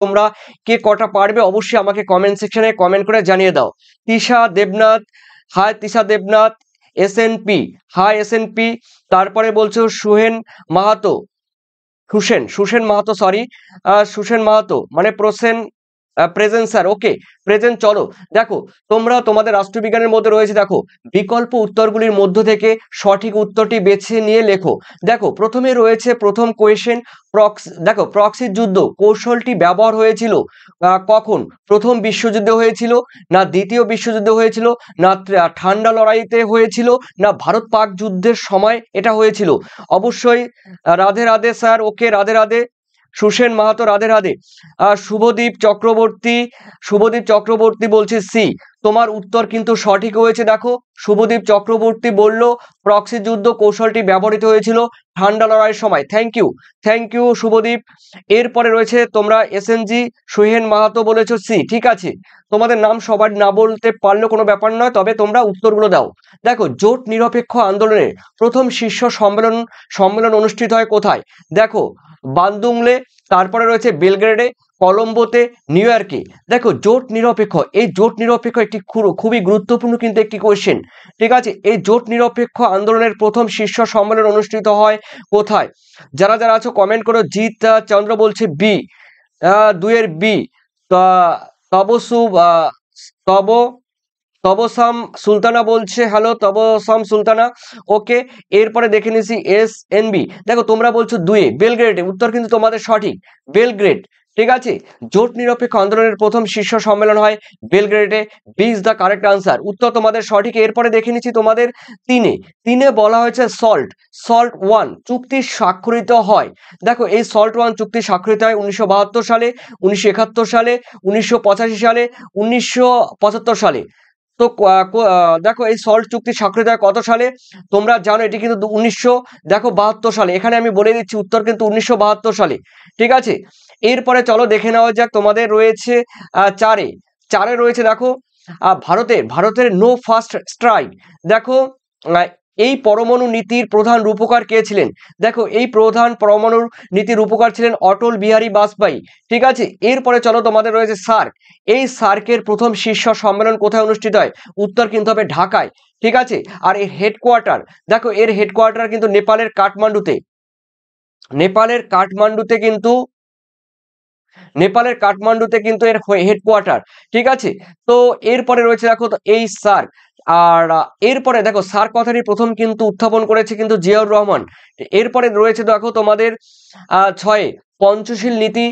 তোমরা কে কটা পারবে অবশ্যই আমাকে কমেন্ট সেকশনে কমেন্ট করে জানিয়ে দাও। Tisha Debnath, hi Tisha Debnath. SNP, hi SNP। তারপরে বলছো সুহেন মাহাতো, সুসেন মাহাতো, সরি, সুসেন মাহাতো মানে প্রেজেন্ট স্যার, ওকে প্রেজেন্ট। চলো দেখো, তোমরা তোমাদের রাষ্ট্রবিজ্ঞানের মধ্যে রয়েছে, দেখো বিকল্প উত্তরগুলির মধ্য থেকে সঠিক উত্তরটি বেছে নিয়ে লেখো। দেখো প্রথমে রয়েছে প্রথম কোয়েশ্চেন, দেখো প্রক্সি যুদ্ধ কৌশলটি ব্যবহার হয়েছিল কখন? প্রথম বিশ্বযুদ্ধে হয়েছিল, না দ্বিতীয় বিশ্বযুদ্ধে হয়েছিল, না ঠান্ডা লড়াইতে হয়েছিল, না ভারত পাক যুদ্ধের সময় এটা হয়েছিল? অবশ্যই রাধে রাধে স্যার, ওকে রাধে রাধে। সুসেন মাহাতো রাধে রাধে। শুভদীপ চক্রবর্তী বলছে সি। তোমার উত্তর কিন্তু সঠিক হয়েছে। দেখো শুভদীপ চক্রবর্তী বলল প্রক্সি যুদ্ধ কৌশলটি ব্যবহৃত হয়েছিল ঠান্ডা লড়াইয়ের সময়। Thank you Subhadip. এরপরে রয়েছে তোমরা SNG সুহেন মাহাতো বলেছো সি, ঠিক আছে। তোমাদের নাম সবার না বলতে পারলেও কোনো ব্যাপার নয়, তবে তোমরা উত্তরগুলো দাও। দেখো জোট নিরপেক্ষ আন্দোলনের প্রথম শীর্ষ সম্মেলন অনুষ্ঠিত হয় কোথায়? দেখো বান্দুংলে, তারপরে রয়েছে বেলগ্রেডে, কলম্বোতে, নিউ ইয়র্কে। দেখো জোট নিরপেক্ষ, এই জোট নিরপেক্ষ একটি খুবই গুরুত্বপূর্ণ কিন্তু একটি কোয়েশ্চেন, ঠিক আছে। এই জোট নিরপেক্ষ আন্দোলনের প্রথম শীর্ষ সম্মেলন অনুষ্ঠিত হয় কোথায়? যারা যারা আছো কমেন্ট করো। জিৎ চন্দ্র বলছে বি, দুইয়ের বি। তবসু তব তবসাম সুলতানা বলছে হ্যালো তবসাম সুলতানা, ওকে। এরপরে দেখে নিছি SNB। দেখো তোমরা বলছো দুয়ে বেলগ্রেডে, উত্তর কিন্তু তোমাদের সঠিক, বেলগ্রেড, ঠিক আছে। জোট নিরপেক্ষ আন্দোলনের প্রথম শীর্ষ সম্মেলন হয় বেলগ্রেডে, B is the correct answer, উত্তর তোমাদের সঠিক। এরপরে দেখে নিচ্ছি তোমাদের তিনে বলা হয়েছে সল্ট 1 চুক্তি স্বাক্ষরিত হয়। দেখো এই সল্ট 1 চুক্তি স্বাক্ষরিত হয় 1972 সালে, 1971 সালে, 1985 সালে, 1975 সালে। তো দেখো এই সল্ট চুক্তি স্বাক্ষরিত হয় কত সালে? তোমরা জানো এটি কিন্তু 1972 সালে। এখানে আমি বলে দিচ্ছি উত্তর কিন্তু 1972 সালে, ঠিক আছে। এরপরে চলো দেখে নেওয়া যাক, তোমাদের রয়েছে চারে রয়েছে দেখো ভারতের নো ফার্স্ট স্ট্রাইক। দেখো এই পরমাণু নীতির প্রধান রূপকার কে ছিলেন? দেখো এই প্রধান পরমাণু নীতির রূপকার ছিলেন অটল বিহারী বাজপেয়ী, ঠিক আছে। এরপরে চলো তোমাদের রয়েছে সার্ক। এই সার্কের প্রথম শীর্ষ সম্মেলন কোথায় অনুষ্ঠিত হয়? উত্তর কিন্তু হবে ঢাকায়, ঠিক আছে। আর এর হেডকোয়ার্টার, দেখো এর হেডকোয়ার্টার কিন্তু নেপালের কাঠমান্ডুতে, কিন্তু এর হেডকোয়ার্টার, ঠিক আছে। তো এরপরে রয়েছে দেখো তো এই সার্ক। আর এরপরে দেখো সার্ক কথাটি প্রথম কিন্তু উত্থাপন করেছে কিন্তু জিয়াউর রহমান। এরপরে রয়েছে দেখো তোমাদের 6 পঞ্চশীল নীতি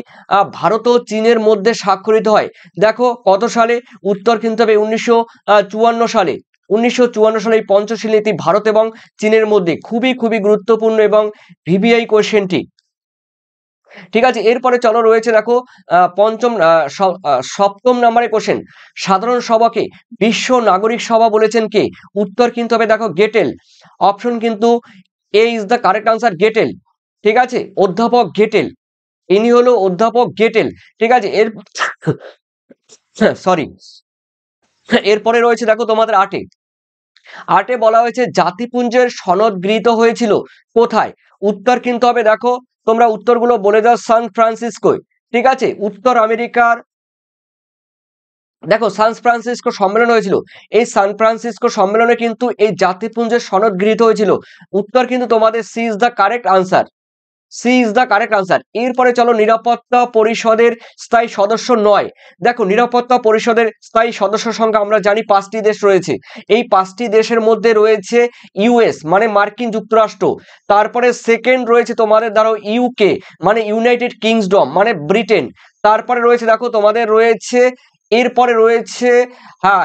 ভারত ও চীনের মধ্যে স্বাক্ষরিত হয়। দেখো কত সালে? উত্তর কিন্তু হবে 1954 সালে। 1954 সালে এই পঞ্চশীল নীতি ভারত এবং চীনের মধ্যে, খুবই গুরুত্বপূর্ণ এবং ভিভিআই কোয়েশ্চেনটি, ঠিক আছে। এরপরে চলো রয়েছে দেখো সপ্তম নম্বরে কোশ্চেন, সাধারণ সভাকে বিশ্ব নাগরিক সভা বলেছেন কে? উত্তর কিন্তু হবে দেখো গেটেল, অপশন কিন্তু এ ইজ দ্য কারেক্ট আনসার, গেটেল, ঠিক আছে। অধ্যাপক গেটেল, ইনি হলো অধ্যাপক গেটেল, ঠিক আছে। সরি। এরপরে রয়েছে দেখো তোমাদের আটে বলা হয়েছে জাতিপুঞ্জের সনদ গৃহীত হয়েছিল কোথায়? উত্তর কিন্তু হবে দেখো, তোমরা উত্তরগুলো বলে দাও, সান ফ্রান্সিসকোয়, ঠিক আছে। উত্তর আমেরিকার দেখো সান ফ্রান্সিসকো সম্মেলন হয়েছিল, এই সান ফ্রান্সিসকো সম্মেলনে কিন্তু এই জাতিপুঞ্জের সনদ গৃহীত হয়েছিল। উত্তর কিন্তু তোমাদের C is the correct answer, এরপরে চলো নিরাপত্তা পরিষদের স্থায়ী সদস্য নয়। দেখো নিরাপত্তা পরিষদের স্থায়ী সদস্য সংখ্যা আমরা জানি 5টি দেশ রয়েছে। এই 5টি দেশের মধ্যে রয়েছে US মানে মার্কিন যুক্তরাষ্ট্র, তারপরে সেকেন্ড রয়েছে তোমাদের ধরো UK মানে ইউনাইটেড কিংডম মানে ব্রিটেন, তারপরে রয়েছে দেখো তোমাদের রয়েছে, এরপরে রয়েছে হ্যাঁ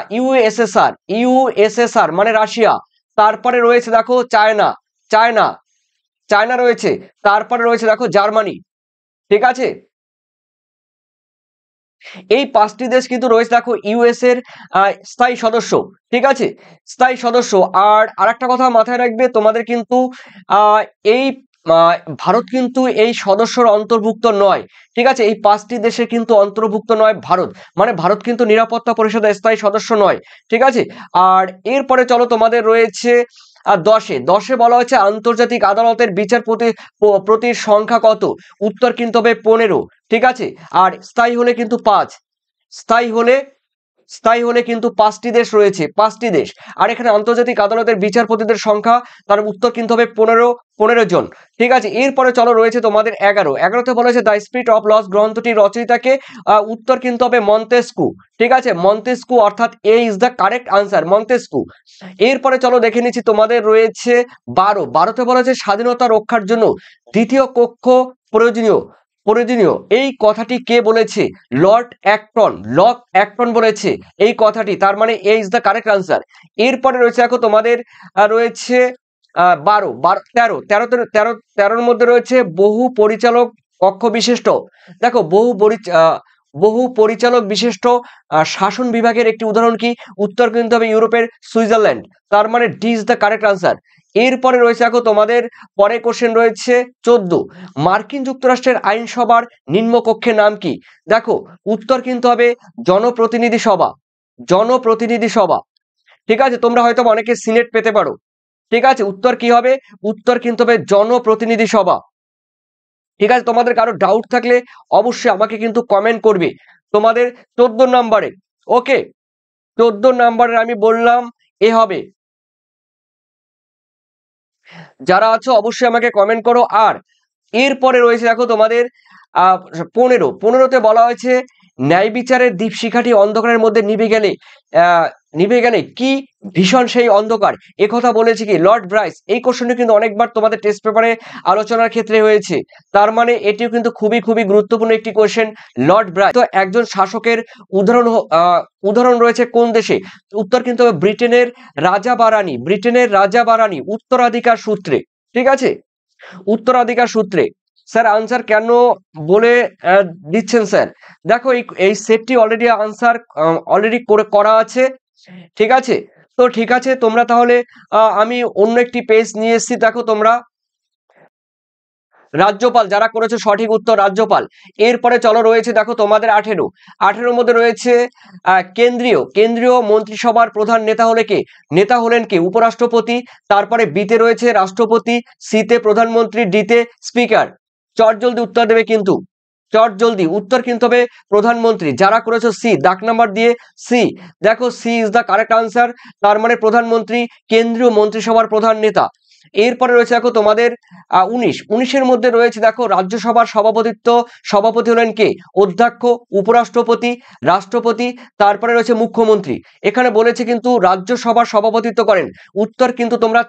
ইউএসএসআর মানে রাশিয়া, তারপরে রয়েছে দেখো চায়না রয়েছে, তারপরে রয়েছে দেখো জার্মানি, ঠিক আছে। এই 5টি দেশ কিন্তু রয়েছে দেখো US এর স্থায়ী সদস্য, ঠিক আছে, স্থায়ী সদস্য। আর আরেকটা কথা মাথায় রাখবে তোমাদের কিন্তু এই ভারত কিন্তু এই সদস্যর অন্তর্ভুক্ত নয়, ঠিক আছে। এই 5টি দেশে কিন্তু অন্তর্ভুক্ত নয় ভারত, মানে ভারত কিন্তু নিরাপত্তা পরিষদের স্থায়ী সদস্য নয়, ঠিক আছে। আর এরপরে চলো তোমাদের রয়েছে আর 10-এ বলা হয়েছে আন্তর্জাতিক আদালতের বিচারপতির সংখ্যা কত? উত্তর কিন্তু হবে 15। ঠিক আছে, আর স্থায়ী হলে কিন্তু 5, স্থায়ী হলে কিন্তু 5টি দেশ রয়েছে, 5টি দেশ। আর এখানে আন্তর্জাতিক আদালতের বিচারপতিদের সংখ্যা, তার উত্তর কিন্তু হবে 15 জন। ঠিক আছে, এরপরে চলো রয়েছে তোমাদের 11তে বলা হয়েছে দ্য স্পিরিট অফ লস গ্রন্থটির রচয়িতাকে, উত্তর কিন্তু হবে মন্তেস্কু। ঠিক আছে, মন্তেস্কু, অর্থাৎ A is the correct answer, Montesquieu. এরপরে চলো দেখে নিচ্ছি, তোমাদের রয়েছে 12তে বলা হয়েছে স্বাধীনতা রক্ষার জন্য দ্বিতীয় কক্ষ প্রয়োজনীয়। এই কথাটি কে বলেছে? লর্ড অ্যাক্টন বলেছে এই কথাটি, তার মানে এ ইজ দ্য কারেক্ট আনসার। এরপরে রয়েছে দেখো তোমাদের রয়েছে 13-এর মধ্যে রয়েছে বহু পরিচালক কক্ষ বিশিষ্ট। দেখো বহু পরিচালক বিশিষ্ট শাসন বিভাগের একটি উদাহরণ কি? উত্তর কিন্তু হবে ইউরোপের সুইজারল্যান্ড, তার মানে D is the correct answer. এরপরে রয়েছে দেখো তোমাদের পরে কোশ্চেন রয়েছে 14, মার্কিন যুক্তরাষ্ট্রের আইনসভার নিম্নকক্ষের নাম কি? দেখো উত্তর কিন্তু হবে জনপ্রতিনিধি সভা। ঠিক আছে, তোমরা হয়তো অনেকে সিনেট পেতে পারো। ঠিক আছে, উত্তর কি হবে? উত্তর কিন্তু হবে জনপ্রতিনিধি সভা। ঠিক আছে, তোমাদের কারো ডাউট থাকলে অবশ্যই আমাকে কিন্তু কমেন্ট করবে। তোমাদের 14 নম্বরে, ওকে, 14 নম্বরে আমি বললাম এ হবে। যারা আছো অবশ্যই আমাকে কমেন্ট করো। আর এরপরে রয়েছে দেখো তোমাদের 15তে বলা হয়েছে ন্যায় বিচারের দীপশিখাটি অন্ধকারের মধ্যে নিভে গেলে কি ভীষণ সেই অন্ধকার, কথা বলেছে কি? Lord Bryce. এই কোশ্চেনটি কিন্তু অনেকবার তোমাদের টেস্ট পেপারে আলোচনার ক্ষেত্রে হয়েছে, তার মানে এটিও কিন্তু খুবই গুরুত্বপূর্ণ একটি কোশ্চেন। লর্ড ব্রাইস তো একজন শাসকের উদাহরণ রয়েছে কোন দেশে? উত্তর কিন্তু হবে ব্রিটেনের রাজা বা রানী উত্তরাধিকার সূত্রে। ঠিক আছে, উত্তরাধিকার সূত্রে। স্যার আনসার কেন বলে দিচ্ছেন স্যার? দেখো এই সেটটি অলরেডি করা আছে। ঠিক আছে, তো ঠিক আছে, তোমরা তাহলে আমি অন্য একটি পেজ নিয়ে এসেছি। দেখো তোমরা রাজ্যপাল, যারা করেছে সঠিক উত্তর রাজ্যপাল। এরপরে চলো রয়েছে দেখো তোমাদের 18-এর মধ্যে রয়েছে কেন্দ্রীয় মন্ত্রিসভার প্রধান নেতা হলেন কে? উপরাষ্ট্রপতি। তারপরে বিতে রয়েছে রাষ্ট্রপতি, সিতে প্রধানমন্ত্রী, ডিতে স্পিকার। জলদি উত্তর দেবে কিন্তু, জলদি উত্তর কিন্তু হবে প্রধানমন্ত্রী। যারা করেছো সি, দাগ নাম্বার দিয়ে সি, দেখো C is the correct answer, তার মানে প্রধানমন্ত্রী কেন্দ্রীয় মন্ত্রিসভার প্রধান নেতা। এরপরে রয়েছে দেখো তোমাদের 19-এর মধ্যে রয়েছে দেখো রাজ্যসভার সভাপতি হলেন কে? অধ্যক্ষ, উপরাষ্ট্রপতি, রাষ্ট্রপতি, তারপরে রয়েছে মুখ্যমন্ত্রী। এখানে বলেছে কিন্তু রাজ্যসভার সভাপতিত্ব করেন, উত্তর কিন্তু তোমরা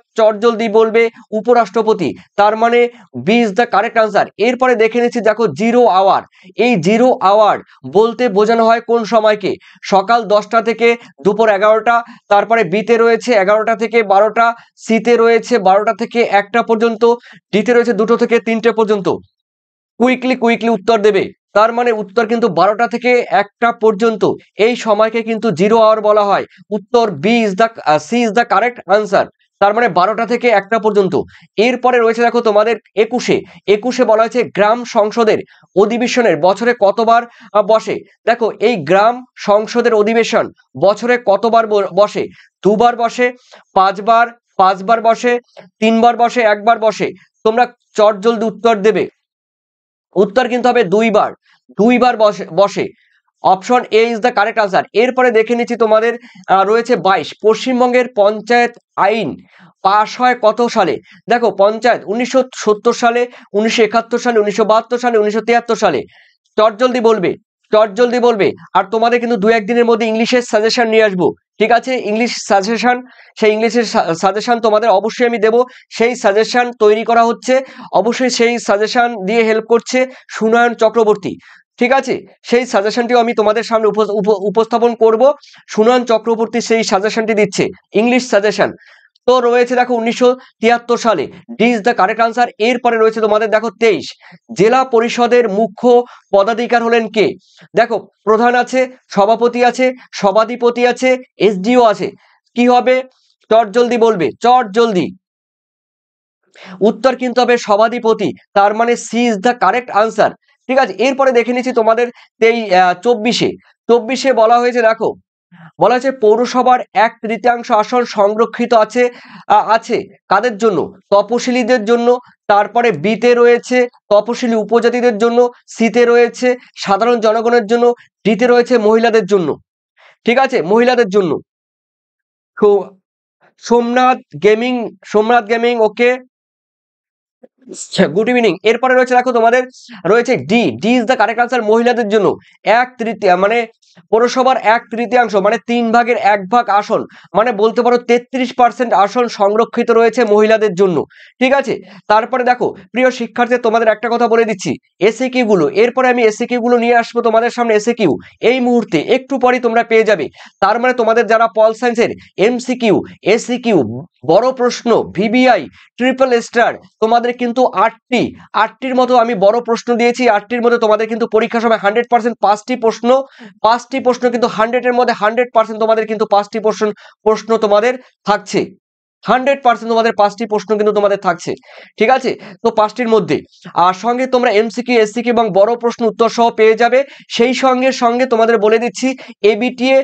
জলদি বলবে উপরাষ্ট্রপতি, তার মানে B is the correct answer. এরপরে দেখে নিচ্ছি দেখো 0 আওয়ার। এই 0 আওয়ার বলতে বোঝানো হয় কোন সময়কে? সকাল 10টা থেকে দুপুর 11টা, তারপরে বিতে রয়েছে 11টা থেকে 12টা, সিতে রয়েছে 12টা থেকে 1টা পর্যন্ত, ডিতে রয়েছে 2টো থেকে 3টে পর্যন্ত। কুইকলি উত্তর দেবে, তার মানে উত্তর কিন্তু 12টা থেকে 1টা পর্যন্ত, এই সময়কে কিন্তু 0 আওয়ার বলা হয়। উত্তর C is the correct answer, তার মানে 12টা থেকে 1টা পর্যন্ত। এরপরে রয়েছে দেখো তোমাদের 21-এ বলা হয়েছে গ্রাম সংসদের অধিবেশনের বছরে কতবার বসে? দেখো এই গ্রাম সংসদের অধিবেশন বছরে কতবার বসে? 2বার বসে, 5বার বসে, 3বার বসে, 1বার বসে। তোমরা জলদি উত্তর দেবে। উত্তর কিন্তু হবে 2বার বসে। Option A is the correct answer. এরপরে দেখে নিচ্ছি তোমাদের রয়েছে 22, পশ্চিমবঙ্গের পঞ্চায়েত আইন পাশ হয় কত সালে? দেখো পঞ্চায়েত 1970 সালে, 1971 সালে, 1972 সালে, 1973 সালে। জলদি বলবে। আর তোমাদের কিন্তু 2-1 দিনের মধ্যে ইংলিশের সাজেশন নিয়ে আসবো। ঠিক আছে, ইংলিশ সাজেশন, সেই ইংলিশের সাজেশন তোমাদের অবশ্যই আমি দেব। সেই সাজেশন তৈরি করা হচ্ছে, অবশ্যই সেই সাজেশন দিয়ে হেল্প করছে সুনয়ন চক্রবর্তী। ঠিক আছে, সেই সাজেশনটিও আমি তোমাদের সামনে উপস্থাপন করব। সুনয়ন চক্রবর্তী সেই সাজেশনটি দিচ্ছে, ইংলিশ সাজেশন। তো রয়েছে দেখো 1973 সালে, D is the correct answer. এরপরে রয়েছে তোমাদের দেখো 23, জেলা পরিষদের মুখ্য পদাধিকার হলেন কে? দেখো প্রধান আছে, সভাপতি আছে, সভাধিপতি আছে, এসডিও আছে। কি হবে? জলদি বলবে, জলদি। উত্তর কিন্তু হবে সভাধিপতি, তার মানে C is the correct answer. ঠিক আছে, এরপরে দেখে নিচ্ছি তোমাদের 24-এ বলা হয়েছে দেখো বলা হচ্ছে পৌরসভার 1/3 আসন সংরক্ষিত আছে আছে কাদের জন্য? তপশিলীদের জন্য। তারপরে বিতে রয়েছে তপশিলি উপজাতিদের জন্য, সিতে রয়েছে সাধারণ জনগণের জন্য, ডিতে রয়েছে মহিলাদের জন্য। ঠিক আছে, মহিলাদের জন্য। তো সোমনাথ গেমিং ওকে, গুড ইভিনিং। এরপরে রয়েছে দেখো তোমাদের রয়েছে D, D is the correct answer, মহিলাদের জন্য। 1/3 মানে পৌরসভার 1/3 মানে 1/3 আসন, মানে বলতে পারো 33% আসন সংরক্ষিত রয়েছে মহিলাদের জন্য। ঠিক আছে, তারপরে দেখো প্রিয় শিক্ষার্থী, তোমাদের একটা কথা বলে দিচ্ছি, এসএকিউ গুলো, এরপরে আমি এসএকিউ গুলো নিয়ে আসবো তোমাদের সামনে। এসএকিউ এই মুহূর্তে একটু পরেই তোমরা পেয়ে যাবে। তার মানে তোমাদের যারা পল সায়েন্সের এমসিকিউ, এসিকিউ, বড় প্রশ্ন, ভিবিআই, ট্রিপল স্টার, তোমাদের কিন্তু আটটির মতো আমি বড় প্রশ্ন দিয়েছি। আটটির মধ্যে তোমাদের কিন্তু পরীক্ষার সময় 100% পাঁচটি প্রশ্ন কিন্তু 100-এর মধ্যে 100% তোমাদের কিন্তু প্রশ্ন তোমাদের থাকছে। 100% তোমাদের 5টি প্রশ্ন কিন্তু তোমাদের থাকছে। ঠিক আছে, তো 5টির মধ্যে আর সঙ্গে তোমরা এমসিকিউ, এসসিকিউ এবং বড় প্রশ্ন উত্তর সহ পেয়ে যাবে। সেই সঙ্গে তোমাদের বলে দিচ্ছি এবিটিএ,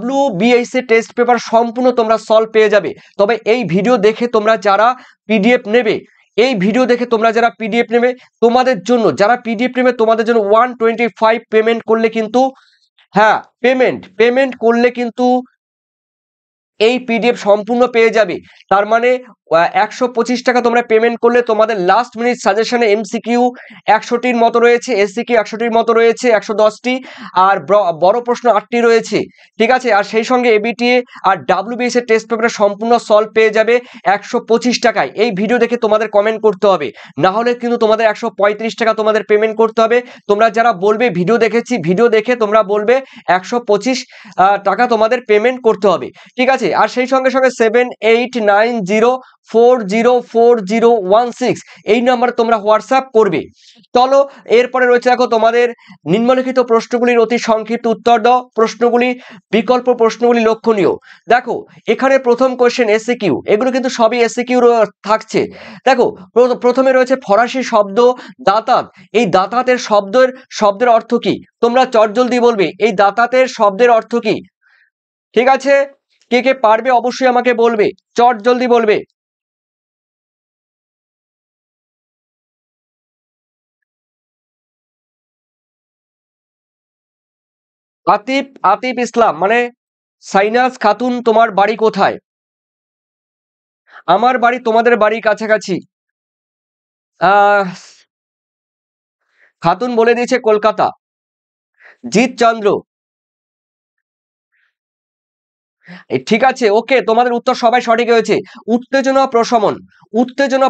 WBIS এর টেস্ট পেপার সম্পূর্ণ তোমরা সলভ পেয়ে যাবে। তবে এই ভিডিও দেখে তোমরা যারা পিডিএফ নেবে, এই ভিডিও দেখে তোমরা যারা পিডিএফ নেবে, তোমাদের জন্য যারা পিডিএফ নেবে তোমাদের জন্য 125 পেমেন্ট করলে কিন্তু, হ্যাঁ পেমেন্ট করলে কিন্তু এই পিডিএফ সম্পূর্ণ পেয়ে যাবে। তার মানে 125 টাকা তোমরা পেমেন্ট করলে তোমাদের লাস্ট মিনিট সাজেশনে এমসিকিউ 100টির মতো রয়েছে, এসসিকিউ 100টির মতো রয়েছে, 110টি, আর বড় প্রশ্ন 8টি রয়েছে। ঠিক আছে, আর সেই সঙ্গে এবিটিএ আর WBS এর টেস্ট পেপারে সম্পূর্ণ সলভ পেয়ে যাবে 125 টাকায়। এই ভিডিও দেখে তোমাদের কমেন্ট করতে হবে, না হলে কিন্তু তোমাদের 135 টাকা তোমাদের পেমেন্ট করতে হবে। তোমরা যারা বলবে ভিডিও দেখেছি, ভিডিও দেখে তোমরা বলবে 125 টাকা তোমাদের পেমেন্ট করতে হবে। ঠিক আছে, আর সেই সঙ্গে 7890404016 এই নম্বরে তোমরা হোয়াটসঅ্যাপ করবে। চলো, এরপরে রয়েছে দেখো তোমাদের নিম্নলিখিত প্রশ্নগুলির অতি সংক্ষিপ্ত উত্তর দাও। প্রশ্নগুলি, বিকল্প প্রশ্নগুলি লক্ষণীয়। দেখো এখানে প্রথম কোশ্চেন এসিকিউ, এগুলো কিন্তু সবই এসিকিউ থাকছে। দেখো প্রথমে রয়েছে ফরাসি শব্দ দাতাত, এই দাতাতের শব্দের অর্থ কি? তোমরা চটজলদি বলবে এই দাতাতের শব্দের অর্থ কি। ঠিক আছে, কে কে পারবে অবশ্যই আমাকে বলবে, চটজলদি বলবে। আতিফ ইসলাম মানে সাইনাস খাতুন, তোমার বাড়ি কোথায়? আমার বাড়ি তোমাদের বাড়ির কাছাকাছি। আহ খাতুন বলে দিয়েছে কলকাতা। জিৎ চন্দ্র, ঠিক আছে, ওকে, তোমাদের উত্তর সবাই সঠিক হয়েছে। উত্তেজনা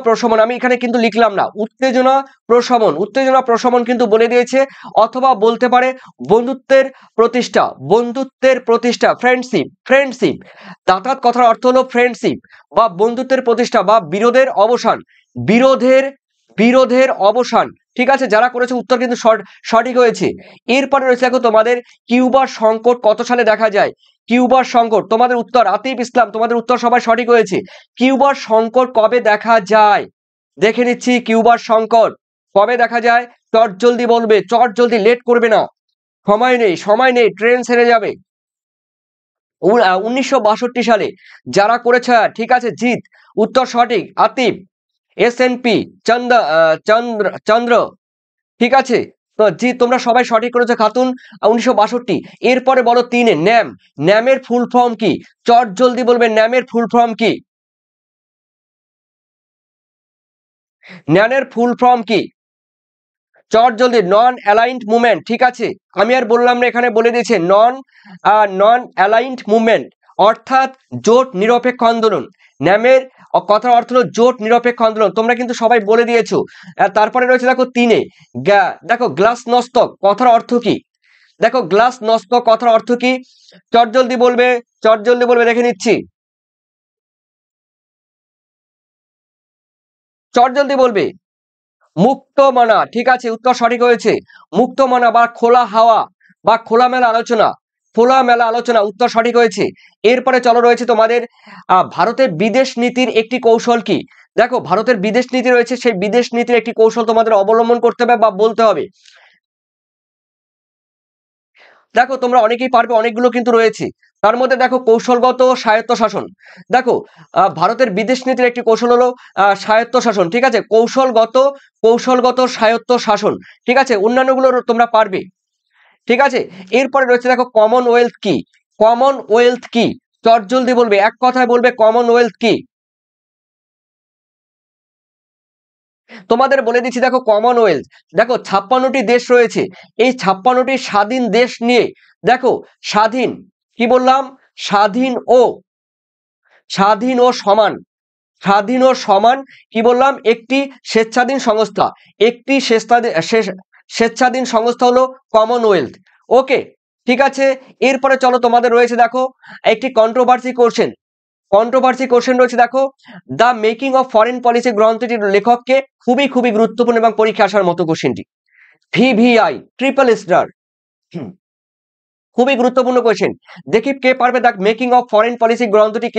প্রশমন আমি এখানে কিন্তু লিখলাম না। উত্তেজনা প্রশমন কিন্তু বলে দিয়েছে। অথবা বলতে পারে বন্ধুত্বের প্রতিষ্ঠা, ফ্রেন্ডশিপ। দাতাত কথার অর্থ হলো ফ্রেন্ডশিপ বা বন্ধুত্বের প্রতিষ্ঠা বা বিরোধের বিরোধের অবসান। ঠিক আছে, যারা করেছে উত্তর কিন্তু সঠিক হয়েছে। এরপরে রয়েছে দেখো তোমাদের কিউবার সংকট কত সালে দেখা যায়? কিউবার সংকট, তোমাদের উত্তর আতিফ ইসলাম, তোমাদের উত্তর সবাই সঠিক হয়েছে। কিউবার সংকট কবে দেখা যায়? দেখে নিচ্ছি কিউবার সংকট কবে দেখা যায়। চট জলদি বলবে, চট জলদি, লেট করবে না, সময় নেই, ট্রেন ছেড়ে যাবে। 1962 সালে যারা করেছে, ঠিক আছে, জিৎ উত্তর সঠিক। আতিফ, SNP, চন্দ্র, ঠিক আছে, তো জি তোমরা সবাই সঠিক করেছো। খাতুন 1962। এরপরে বলো 3-এ ন্যামের ফুল ফর্ম কি? চট জলদি বলবে, ন্যামের ফুল ফর্ম কি? ন্যানের ফুল ফর্ম কি? চট জলদি, নন অ্যালাইন্ড মুভমেন্ট। ঠিক আছে, আমি আর বললাম না, এখানে বলে দিয়েছে নন অ্যালাইন্ড মুভমেন্ট, অর্থাৎ জোট নিরপেক্ষ আন্দোলন। ন্যামের কথার অর্থ হলো জোট নিরপেক্ষ আন্দোলন, তোমরা কিন্তু সবাই বলে দিয়েছো। তারপরে রয়েছে দেখো 3-এ, দেখো গ্লাস নস্তক কথার অর্থ কি? দেখো গ্লাস নস্তক কথার অর্থ কি? চট জলদি বলবে, দেখে নিচ্ছি, চট জলদি বলবে। মুক্ত মনা, ঠিক আছে, উত্তর সঠিক হয়েছে। মুক্ত মনা বা খোলা হাওয়া বা খোলামেলা আলোচনা, উত্তর সঠিক হয়েছে। এরপরে চলো রয়েছে তোমাদের ভারতের বিদেশ নীতির একটি কৌশল কি? দেখো ভারতের বিদেশ নীতি রয়েছে, সেই বিদেশ নীতির একটি কৌশল তোমাদের অবলম্বন করতে হবে বা বলতে হবে। দেখো তোমরা অনেকেই পারবে, অনেকগুলো কিন্তু রয়েছে। তার মধ্যে দেখো কৌশলগত স্বায়ত্তশাসন। দেখো ভারতের বিদেশ নীতির একটি কৌশল হলো স্বায়ত্তশাসন, ঠিক আছে, কৌশলগত স্বায়ত্তশাসন, ঠিক আছে, অন্যান্যগুলো তোমরা পারবে, ঠিক আছে। এরপরে রয়েছে দেখো কমনওয়েলথ কি, কমনওয়েলথ কি, চটজলদি বলবে, এক কথায় বলবে কমনওয়েলথ কি। তোমাদের বলে দিচ্ছি, দেখো কমনওয়েলথ, দেখো 56টি দেশ রয়েছে, এই 56টি স্বাধীন দেশ নিয়ে, দেখো স্বাধীন, কি বললাম, স্বাধীন ও স্বাধীন ও সমান, স্বাধীন ও সমান, কি বললাম, একটি স্বেচ্ছাধীন সংস্থা, একটি স্বেচ্ছাধীন সংস্থা হলো কমনওয়েলথ। ওকে, ঠিক আছে। এরপরে চলো, তোমাদের রয়েছে দেখো একটি কন্ট্রোভার্সি কোশ্চেন রয়েছে, দেখো the making of foreign policy গ্রন্থটির লেখককে, খুবই খুবই গুরুত্বপূর্ণ এবং পরীক্ষা আসার মতো কোশ্চেনটি, ভিভিআই ট্রিপল স্টার, খুবই গুরুত্বপূর্ণ কোয়েশ্চেন। দেখি কে পারবে। The making of foreign policy গ্রন্থটি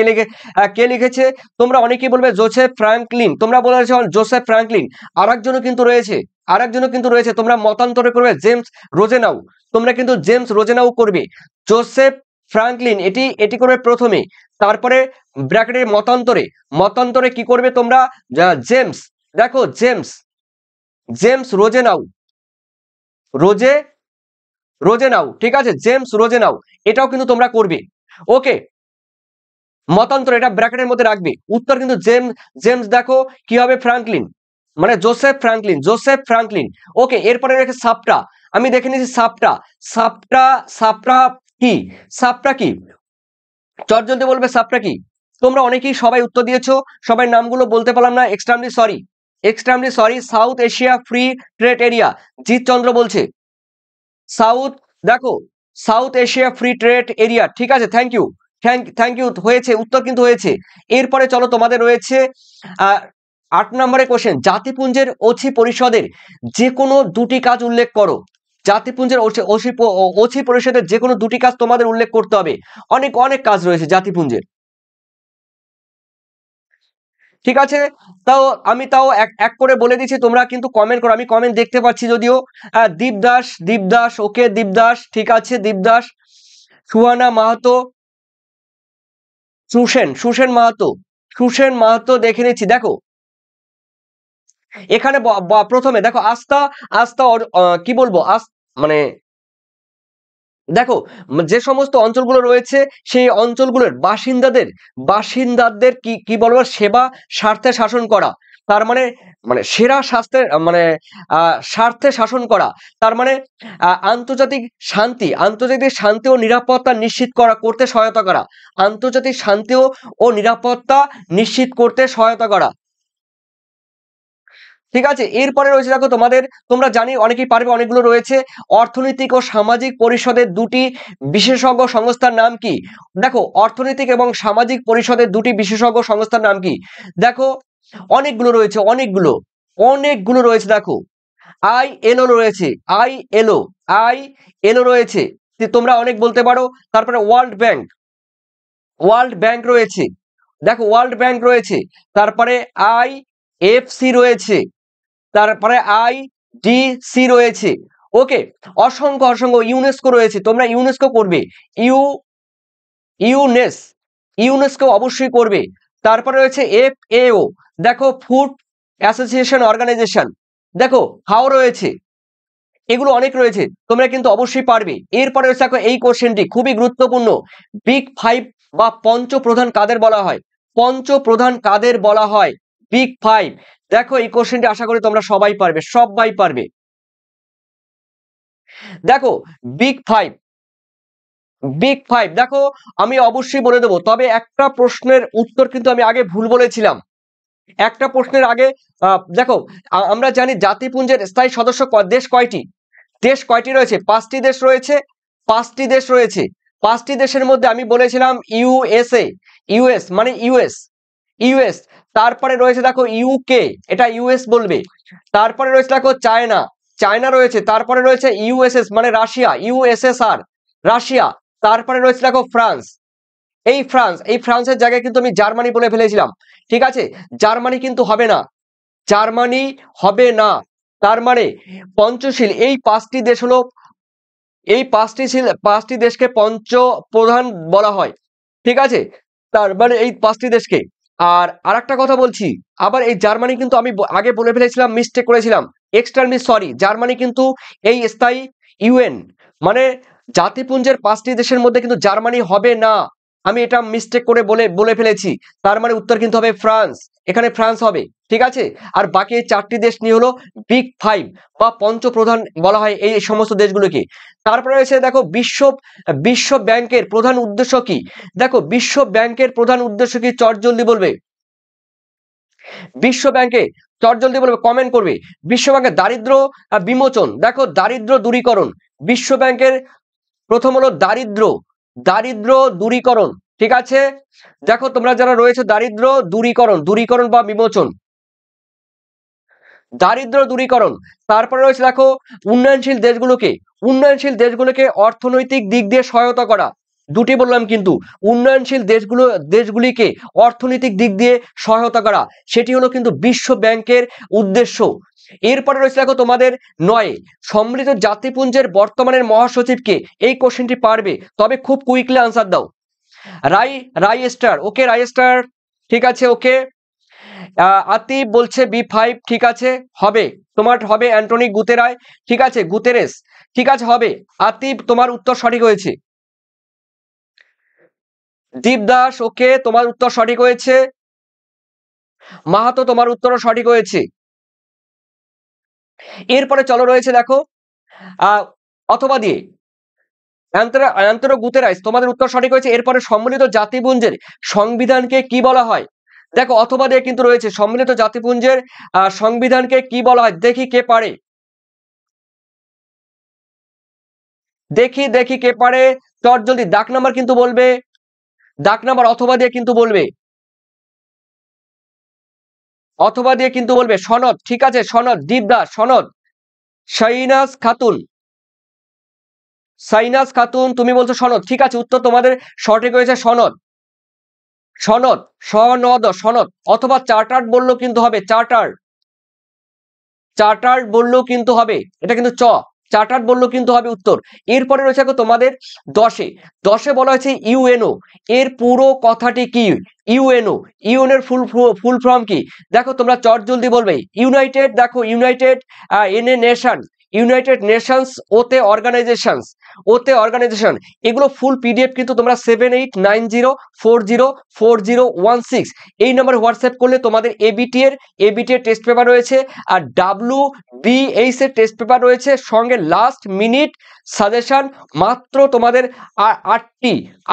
কে লিখেছে। তোমরা অনেকেই বলবে জোসেফ ফ্র্যাঙ্কলিন, তোমরা বলেছ জোসেফ ফ্র্যাঙ্কলিন, আরেকজনও কিন্তু রয়েছে, তোমরা মতান্তরে করবে জেমস রোজেনাউ, তোমরা কিন্তু জেমস রোজেনাউ করবে। জোসেফ ফ্র্যাঙ্কলিন এটি এটি করবে প্রথমে, তারপরে ব্র্যাকেটের মতান্তরে কি করবে তোমরা, জেমস, দেখো জেমস রোজেনাউ, ঠিক আছে, জেমস রোজেনাউ, এটাও কিন্তু তোমরা করবে। ওকে, মতান্তর এটা ব্র্যাকেটের মধ্যে রাখবে, উত্তর কিন্তু জেমস দেখো কি হবে, ফ্র্যাঙ্কলিন, মানে জোসেফ ফ্র্যাঙ্কলিন। ওকে, এরপরে রেখে সাপটা, আমি দেখে নিয়েছি সাপটা কি, সাপটা কি, চটজলদি বলবে সাপটা কি। তোমরা অনেকেই সবাই উত্তর দিয়েছো, সবাই নামগুলো বলতে পারলাম না, extremely sorry. South Asia free trade area, Jit Chandra বলছে সাউথ, দেখো South Asia free trade area, ঠিক আছে, থ্যাংক ইউ, হয়েছে, উত্তর কিন্তু হয়েছে। এরপরে চলো, তোমাদের রয়েছে 8 নম্বরে কোশ্চেন, জাতিপুঞ্জের অছি পরিষদের যে কোনো দুটি কাজ উল্লেখ করো। জাতিপুঞ্জের অছি পরিষদের যে কোনো দুটি কাজ তোমাদের উল্লেখ করতে হবে, অনেক অনেক কাজ রয়েছে জাতিপুঞ্জের, ঠিক আছে। তাও এক এক করে বলে দিচ্ছি, তোমরা কিন্তু কমেন্ট করো, আমি কমেন্ট দেখতে পাচ্ছি যদিও। দীপদাস, ওকে দীপদাস, ঠিক আছে দীপদাস। সুহানা মাহাতো, সুসেন মাহাতো দেখে নিচ্ছি। দেখো এখানে প্রথমে দেখো আস্থা কি বলবো, মানে দেখো যে সমস্ত অঞ্চলগুলো রয়েছে সেই অঞ্চলগুলোর বাসিন্দাদের কি কি বলবো, সেবা স্বার্থে শাসন করা, তার মানে সেরা স্বাস্থ্যের স্বার্থে শাসন করা, তার মানে আন্তর্জাতিক শান্তি ও নিরাপত্তা নিশ্চিত করতে সহায়তা করা, আন্তর্জাতিক শান্তি ও নিরাপত্তা নিশ্চিত করতে সহায়তা করা, ঠিক আছে। এরপরে রয়েছে দেখো তোমরা জানি অনেকেই পারবে, অনেকগুলো রয়েছে। অর্থনৈতিক ও সামাজিক পরিষদের দুটি বিশেষজ্ঞ সংস্থার নাম কি। দেখো অর্থনৈতিক এবং সামাজিক পরিষদের দুটি বিশেষজ্ঞ সংস্থার নাম কি। দেখো অনেকগুলো অনেকগুলো রয়েছে। দেখো আইএলও রয়েছে, আইএলও রয়েছে, তোমরা অনেক বলতে পারো। তারপরে ওয়ার্ল্ড ব্যাংক রয়েছে, দেখো ওয়ার্ল্ড ব্যাংক রয়েছে, তারপরে আইএফসি রয়েছে, তারপরে আইডিসি রয়েছে। ওকে, অসংখ্য ইউনেস্কো রয়েছে, তোমরা ইউনেস্কো করবে, ইউনেস্কো অবশ্যই করবে। তারপরে রয়েছে এফএও, দেখো ফুড অ্যাসোসিয়েশন অর্গানাইজেশন, দেখো হাও রয়েছে, এগুলো অনেক রয়েছে, তোমরা কিন্তু অবশ্যই পারবে। এরপরে রয়েছে দেখো এই কোশ্চেনটি খুবই গুরুত্বপূর্ণ, বিগ ফাইভ বা পঞ্চপ্রধান কাদের বলা হয়, বিগ ফাইভ। দেখো এই কোশ্চেনটি আশা করি তোমরা সবাই পারবে। দেখো বিগ ফাইভ, দেখো আমি অবশ্যই বলে দেবো, তবে একটা প্রশ্নের উত্তর কিন্তু আমি আগে ভুল বলেছিলাম। একটা প্রশ্নের আগে দেখো আমরা জানি জাতিপুঞ্জের স্থায়ী সদস্য দেশ কয়টি রয়েছে, 5টি দেশ রয়েছে। 5টি দেশের মধ্যে আমি বলেছিলাম ইউএস, মানে ইউএস, তারপরে রয়েছে দেখো ইউকে, এটা ইউএস বলবে, তারপরে রয়েছে দেখো চায়না রয়েছে, তারপরে রয়েছে ইউএসএস মানে রাশিয়া, ইউএসএসআর রাশিয়া, তারপরে রয়েছে দেখো ফ্রান্স, এই ফ্রান্সের জায়গায় কিন্তু আমি জার্মানি বলে ফেলেছিলাম, ঠিক আছে, জার্মানি কিন্তু হবে না। তার মানে পঞ্চশীল এই 5টি দেশ হলো এই পাঁচটি দেশকে পঞ্চ প্রধান বলা হয়, ঠিক আছে, তার মানে এই পাঁচটি দেশকে। আর আরেকটা কথা বলছি, আবার এই জার্মানি কিন্তু আমি আগে বলে ফেলেছিলাম, মিস্টেক করেছিলাম, এক্সট্রিমলি সরি, জার্মানি কিন্তু এই স্থায়ী ইউএন মানে জাতিপুঞ্জের পাঁচটি দেশের মধ্যে কিন্তু জার্মানি হবে না, আমি এটা মিস্টেক করে বলে ফেলেছি। তার মানে উত্তর কিন্তু হবে ফ্রান্স, এখানে ফ্রান্স হবে, ঠিক আছে। আর বাকি এই চারটি দেশ নিয়ে হলো বিগ ফাইভ বা পঞ্চপ্রধান বলা হয় এই সমস্ত দেশগুলোকে। তারপরে রয়েছে দেখো বিশ্ব ব্যাংকের প্রধান উদ্দেশ্য কি? দেখো বিশ্ব ব্যাংকের প্রধান উদ্দেশ্য কি, চটজলদি বলবে। বিশ্ব ব্যাংকে চটজলদি বলবে, কমেন্ট করবে। বিশ্ব ব্যাংকের দারিদ্র বিমোচন, দেখো দারিদ্র দূরীকরণ। বিশ্ব ব্যাংকের প্রথম হলো দারিদ্র দূরীকরণ, ঠিক আছে। দেখো তোমরা যারা রয়েছে, দারিদ্র দূরীকরণ বা বিমোচন, দারিদ্র দূরীকরণ। তারপরে রয়েছে দেখো উন্নয়নশীল দেশগুলোকে অর্থনৈতিক দিক দিয়ে সহায়তা করা। দুটি বললাম কিন্তু, উন্নয়নশীল দেশগুলিকে অর্থনৈতিক দিক দিয়ে সহায়তা করা, সেটি হলো কিন্তু বিশ্ব ব্যাংকের উদ্দেশ্য। এরপরে রয়েছে দেখো তোমাদের 9, সম্মিলিত জাতিপুঞ্জের বর্তমানের মহাসচিবকে। এই কোশ্চেনটি পারবে, তবে খুব কুইকলি আনসার দাও। রাই স্টার, ওকে রাই স্টার, ঠিক আছে, ওকে। আতিফ বলছে B5, ঠিক আছে, হবে, তোমার হবে অ্যান্টনি গুতেরায়, ঠিক আছে, গুতেরেস, ঠিক আছে, হবে। আতিফ তোমার উত্তর সঠিক হয়েছে। দীপ দাস, ওকে, তোমার উত্তর সঠিক হয়েছে। মাহাতো, তোমার উত্তরও সঠিক হয়েছে। এরপরে চলো রয়েছে দেখো অথবা দিয়ে অ্যান্তোনিও গুতেরাস, তোমাদের উত্তর সঠিক হয়েছে। এরপরে সম্মিলিত জাতিপুঞ্জের সংবিধানকে কি বলা হয়? দেখো অথবা দিয়ে কিন্তু রয়েছে, সম্মিলিত জাতিপুঞ্জের সংবিধানকে কি বলা হয়? দেখি কে পারে, দেখি কে পারে, চটজলদি ডাক নাম্বার কিন্তু বলবে, ডাক নাম্বার অথবা দিয়ে কিন্তু বলবে, অথবা দিয়ে কিন্তু বলবে। সনদ, ঠিক আছে, সনদ, দীপদাস, সনদ। শাইনাজ খাতুন তুমি বলছো সনদ, ঠিক আছে, উত্তর তোমাদের সঠিক হয়েছে, সনদ, সনদ। অথবা চার্টার্ড বললেও কিন্তু হবে, চার্টার্ড বললেও কিন্তু হবে, এটা কিন্তু চার্টার্ড বললেও কিন্তু হবে উত্তর। এরপরে রয়েছে তোমাদের 10 বলা হয়েছে ইউএনও, এর পুরো কথাটি কি? ইউএনও এর ফুল ফর্ম কি? দেখো তোমরা চটজলদি বলবে। ইউনাইটেড, দেখো ইউনাইটেড ইউনাইটেড নেশনস অর্গানাইজেশন, এগুলো ফুল পিডিএফ কিন্তু তোমরা 7890404016 এই নম্বরে হোয়াটসঅ্যাপ করলে তোমাদের এবিটি এর টেস্ট পেপার রয়েছে, আর WBH এর টেস্ট পেপার রয়েছে, সঙ্গে লাস্ট মিনিট সাজেশন। মাত্র তোমাদের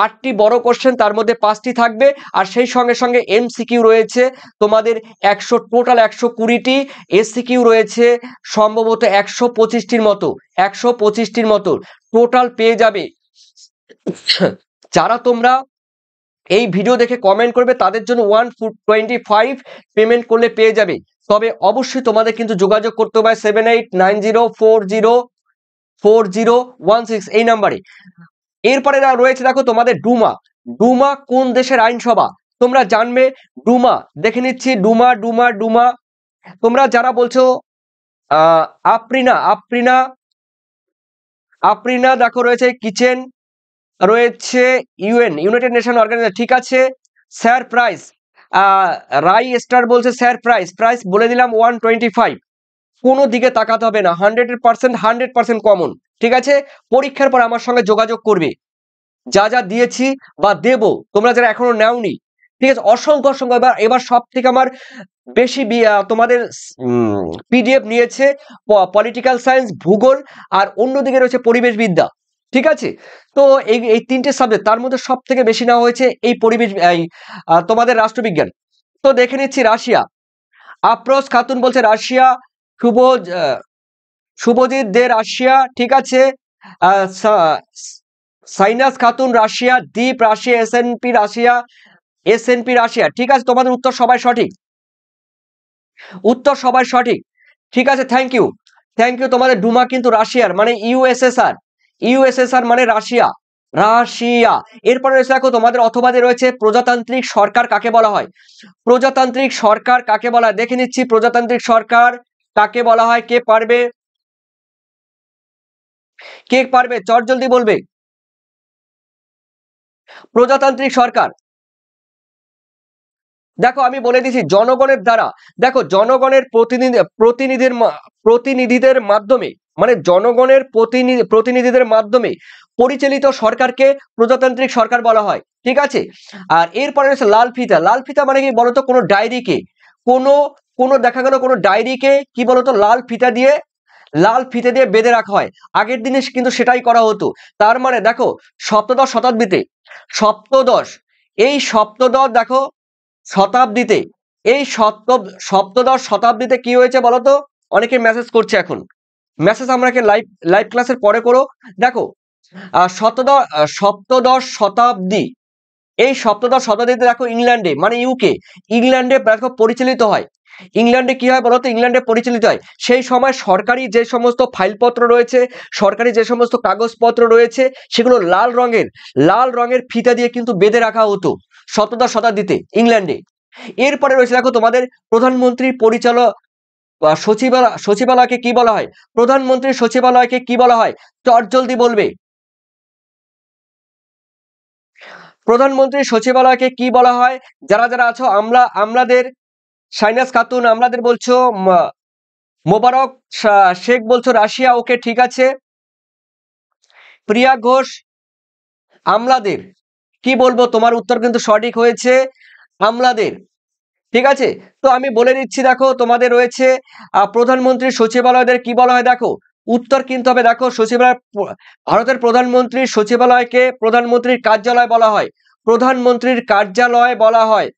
আটটি বড় কোশ্চেন, তার মধ্যে 5টি থাকবে, আর সেই সঙ্গে এমসিকিউ রয়েছে তোমাদের টোটাল 120টি, এসসিকিউ রয়েছে সম্ভবত 125টির মতো টোটাল পেয়ে যাবে। যারা তোমরা এই ভিডিও দেখে কমেন্ট করবে তাদের জন্য 125 পেমেন্ট করলে পেয়ে যাবে। তবে অবশ্যই তোমাদের কিন্তু যোগাযোগ করতে হবে 7890404016 এই নাম্বারে। এরপরে রয়েছে দেখো তোমাদের ডুমা কোন দেশের আইনসভা? তোমরা জানবে ডুমা, দেখে নিচ্ছি ডুমা। তোমরা যারা বলছো আপ্রিনা দেখো রয়েছে, কিচেন রয়েছে, ইউনাইটেড নেশন অর্গানাইজেশন, ঠিক আছে। স্যার প্রাইস, রাই স্টার বলছে স্যার প্রাইস বলে দিলাম 125। কোনো দিকে তাকাতে হবে না, 100% কমন, ঠিক আছে। পরীক্ষার পর আমার সঙ্গে যোগাযোগ করবে, যা দিয়েছি বা দেব, তোমরা যারা এখনো নেওনি, ঠিক আছে, অসংখ্য এবার সব থেকে আমার বেশি তোমাদের পিডিএফ নিয়েছে পলিটিক্যাল সায়েন্স, ভূগোল, আর অন্যদিকে রয়েছে পরিবেশবিদ্যা, ঠিক আছে। তো এই 3টে সাবজেক্ট, তার মধ্যে সব থেকে বেশি নেওয়া হয়েছে এই তোমাদের রাষ্ট্রবিজ্ঞান। তো দেখে নিচ্ছি রাশিয়া, আফরোজ খাতুন বলছে রাশিয়া, শুভজিৎ দে রাশিয়া, ঠিক আছে। সাইনাস খাতুন রাশিয়া, দীপ রাশিয়া, এসএনপি রাশিয়া, ঠিক আছে, তোমাদের উত্তর সবাই সঠিক, ঠিক আছে, থ্যাংক ইউ। তোমাদের ডুমা কিন্তু রাশিয়ার মানে ইউএসএসআর মানে রাশিয়া। এরপরে রয়েছে দেখো তোমাদের অথবাদে রয়েছে প্রজাতান্ত্রিক সরকার কাকে বলা হয়? দেখে নিচ্ছি প্রজাতান্ত্রিক সরকার কাকে বলা হয়, কে পারবে? কে পারবে চট জলদি বলবে? প্রজাতান্ত্রিক সরকার। দেখো আমি বলে দিছি জনগণের দ্বারা, দেখো জনগণের প্রতিনিধিদের মাধ্যমে, মানে জনগণের প্রতিনিধিদের মাধ্যমে পরিচালিত সরকারকে প্রজাতান্ত্রিক সরকার বলা হয়, ঠিক আছে। আর এরপরে রয়েছে লাল ফিতা। লাল ফিতা মানে কি বলতো? কোনো ডায়েরিকে, কোনো কোনো দেখা গেল কোনো ডায়েরিকে কি বলতো লাল ফিতে দিয়ে বেঁধে রাখা হয়। আগের দিনে কিন্তু সেটাই করা হতো। তার মানে দেখো সপ্তদশ শতাব্দীতে, সপ্তদশ এই সপ্তদশ দেখো শতাব্দীতে, এই সপ্তদশ শতাব্দীতে কি হয়েছে বলতো? অনেকে মেসেজ করছে এখন, মেসেজ আমাকে লাইভ লাইভ ক্লাসের পরে করো। দেখো সপ্তদশ শতাব্দী, এই সপ্তদশ শতাব্দীতে দেখো ইংল্যান্ডে মানে ইউকে, ইংল্যান্ডে দেখো পরিচালিত হয়। ইংল্যান্ডে কি হয় বলতো? ইংল্যান্ডে পরিচালিত হয়। সেই সময় সরকারি যে সমস্ত ফাইলপত্র রয়েছে, সরকারি যে সমস্ত কাগজপত্র রয়েছে, সেগুলো লাল রঙের ফিতা দিয়ে কিন্তু বেঁধে রাখা হতো সপ্তদশ শতাব্দীতে ইংল্যান্ডে। এরপরে রয়েছে দেখো তোমাদের প্রধানমন্ত্রী পরিচালক সচিবালয়কে কি বলা হয়? প্রধানমন্ত্রীর সচিবালয়কে কি বলা হয়? চট জলদি বলবে। প্রধানমন্ত্রীর সচিবালয়কে কি বলা হয়? যারা যারা আছো, আমলাদের শাইনাস খাতুন আমলাদের বলছো, মোবারক শেখ বলছো রাশিয়া, ওকে ঠিক আছে। প্রিয়া ঘোষ আমলাদের, কি বলবো? তোমার উত্তর কিন্তু সঠিক হয়েছে, আমলাদের, ঠিক আছে। তো আমি বলে দিচ্ছি, দেখো তোমাদের রয়েছে প্রধানমন্ত্রীর সচিবালয়দের কি বলা হয়? দেখো উত্তর কিন্তু হবে, দেখো ভারতের প্রধানমন্ত্রীর সচিবালয়কে প্রধানমন্ত্রীর কার্যালয় বলা হয়, প্রধানমন্ত্রীর কার্যালয় বলা হয়।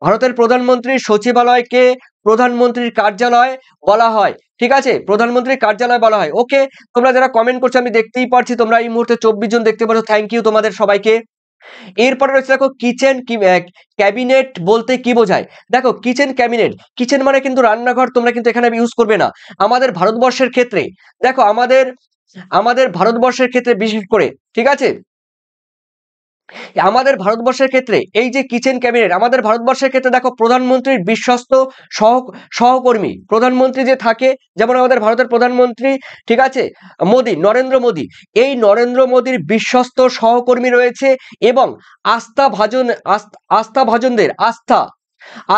ভারতের প্রধানমন্ত্রীর সচিবালয়কে প্রধানমন্ত্রীর কার্যালয় বলা হয়, ঠিক আছে, প্রধানমন্ত্রীর কার্যালয় বলা হয়। ওকে, তোমরা যারা কমেন্ট করছো আমি দেখতেই পাচ্ছি, তোমরা এই মুহূর্তে 24 জন দেখতে পাচ্ছ, থ্যাংক ইউ তোমাদের সবাইকে। এরপরে রয়েছে দেখো কিচেন ক্যাবিনেট বলতে কি বোঝায়? দেখো কিচেন ক্যাবিনেট, কিচেন মানে কিন্তু রান্নাঘর, তোমরা কিন্তু এখানে ইউজ করবে না। আমাদের ভারতবর্ষের ক্ষেত্রে, দেখো আমাদের ভারতবর্ষের ক্ষেত্রে বিশেষ করে, ঠিক আছে, আমাদের ভারতবর্ষের ক্ষেত্রে এই যে কিচেন ক্যাবিনেট, আমাদের ভারতবর্ষের ক্ষেত্রে দেখো প্রধানমন্ত্রীর বিশ্বস্ত সহকর্মী, প্রধানমন্ত্রী যে থাকে, যেমন আমাদের ভারতের প্রধানমন্ত্রী, ঠিক আছে, নরেন্দ্র মোদী, এই নরেন্দ্র মোদীর বিশ্বস্ত সহকর্মী রয়েছে এবং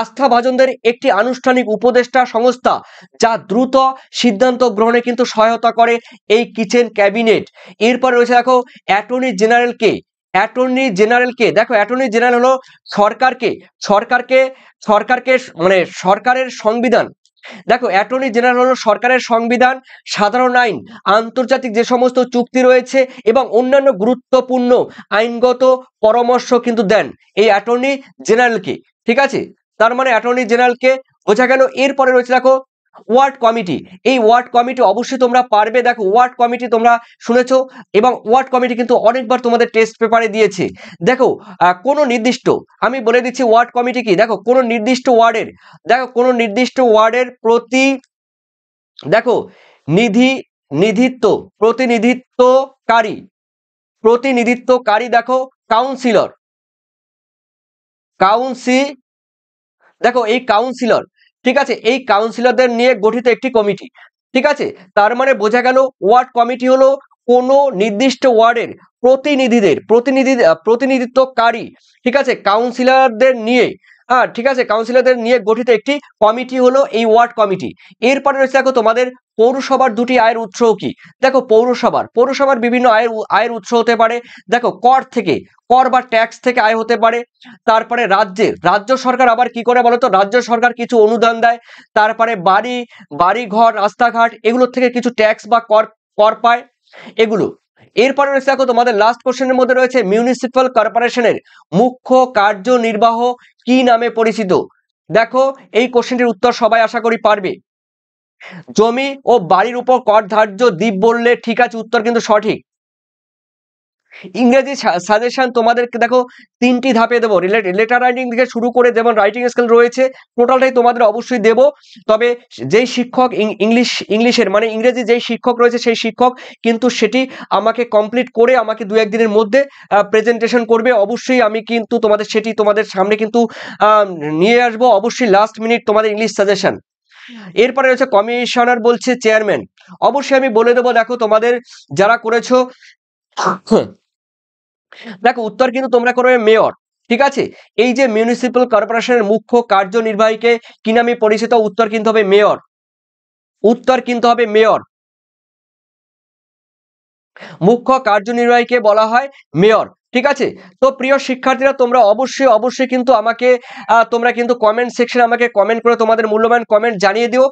আস্থাভাজনদের একটি আনুষ্ঠানিক উপদেষ্টা সংস্থা, যা দ্রুত সিদ্ধান্ত গ্রহণে কিন্তু সহায়তা করে এই কিচেন ক্যাবিনেট। এরপর রয়েছে দেখো অ্যাটর্নি জেনারেলকে, দেখো অ্যাটর্নি জেনারেল হলো সরকারকে মানে সরকারের সংবিধান, দেখো অ্যাটর্নি জেনারেল হলো সরকারের সংবিধান, সাধারণ আইন, আন্তর্জাতিক যে সমস্ত চুক্তি রয়েছে এবং অন্যান্য গুরুত্বপূর্ণ আইনগত পরামর্শ কিন্তু দেন এই অ্যাটর্নি জেনারেলকে, ঠিক আছে। তার মানে অ্যাটর্নি জেনারেলকে বোঝা গেল। এরপরে রয়েছে দেখো ওয়ার্ড কমিটি, এই ওয়ার্ড কমিটি অবশ্যই তোমরা পারবে। দেখো ওয়ার্ড কমিটি তোমরা শুনেছো এবং ওয়ার্ড কমিটি কিন্তু অনেকবার তোমাদের টেস্ট পেপারে দিয়েছে। দেখো কোনো নির্দিষ্ট, আমি বলে দিচ্ছি ওয়ার্ড কমিটি কি, দেখো কোনো নির্দিষ্ট ওয়ার্ডের দেখো প্রতিনিধিত্বকারী দেখো দেখো এই কাউন্সিলর, ঠিক আছে, এই কাউন্সিলরদের নিয়ে গঠিত একটি কমিটি, ঠিক আছে। তার মানে বোঝা গেল ওয়ার্ড কমিটি হলো কোনো নির্দিষ্ট ওয়ার্ডের প্রতিনিধিত্বকারী, ঠিক আছে, কাউন্সিলরদের নিয়ে, ঠিক আছে, কাউন্সিলরদের নিয়ে গঠিত একটি কমিটি হলো এই ওয়ার্ড কমিটি। এরপরে রয়েছে দেখো তোমাদের পৌরসভার দুটি আয়ের উৎস কি? দেখো পৌরসভার বিভিন্ন আয়ের উৎস হতে পারে। দেখো কর বা ট্যাক্স থেকে আয় হতে পারে। তারপরে রাজ্য সরকার আবার কি করে বলতো? রাজ্য সরকার কিছু অনুদান দেয়। তারপরে বাড়ি ঘর, রাস্তাঘাট, এগুলোর থেকে কিছু ট্যাক্স বা কর পায় এগুলো। এরপরে রয়েছে দেখো তোমাদের লাস্ট কোশ্চেনের মধ্যে রয়েছে মিউনিসিপ্যাল কর্পোরেশনের মুখ্য কার্যনির্বাহ কি নামে পরিচিত? দেখো এই কোশ্চেনটির উত্তর সবাই আশা করি পারবে। জমি ও বাড়ির উপর কর ধার্য দ্বীপ বললে ঠিক আছে, উত্তর কিন্তু সঠিক। ইংরেজি সাজেশন তোমাদেরকে দেখো 3টি ধাপে দেবো, লেটার রাইটিং থেকে শুরু করে যেমন রাইটিং স্কিল রয়েছে টোটালটাই তোমাদের অবশ্যই দেব। তবে যেই শিক্ষক ইংলিশের মানে ইংরেজি যেই শিক্ষক রয়েছে সেই শিক্ষক কিন্তু সেটি আমাকে কমপ্লিট করে আমাকে 2-1 দিনের মধ্যে প্রেজেন্টেশন করবে। অবশ্যই আমি কিন্তু তোমাদের সামনে কিন্তু নিয়ে আসবো অবশ্যই লাস্ট মিনিট তোমাদের ইংলিশ সাজেশন। এরপরে রয়েছে কমিশনার বলছে চেয়ারম্যান। অবশ্যই আমি বলে দেবো, দেখো তোমাদের যারা করেছো, দেখো উত্তর কিন্তু তোমরা করবে মেয়র, ঠিক আছে। এই যে মিউনিসিপ্যাল কর্পোরেশনের মুখ্য কার্যনির্বাহীকে কি নামে পরিচিত? উত্তর কিন্তু হবে মেয়র, উত্তর কিন্তু হবে মেয়র। মুখ্য কার্যনির্বাহীকে বলা হয় মেয়র, ঠিক আছে। তো প্রিয় শিক্ষার্থীরা, তোমরা অবশ্যই কিন্তু আমাকে তোমরা কিন্তু কমেন্ট সেকশনে আমাকে কমেন্ট করে তোমাদের মূল্যবান কমেন্ট জানিয়ে দিও।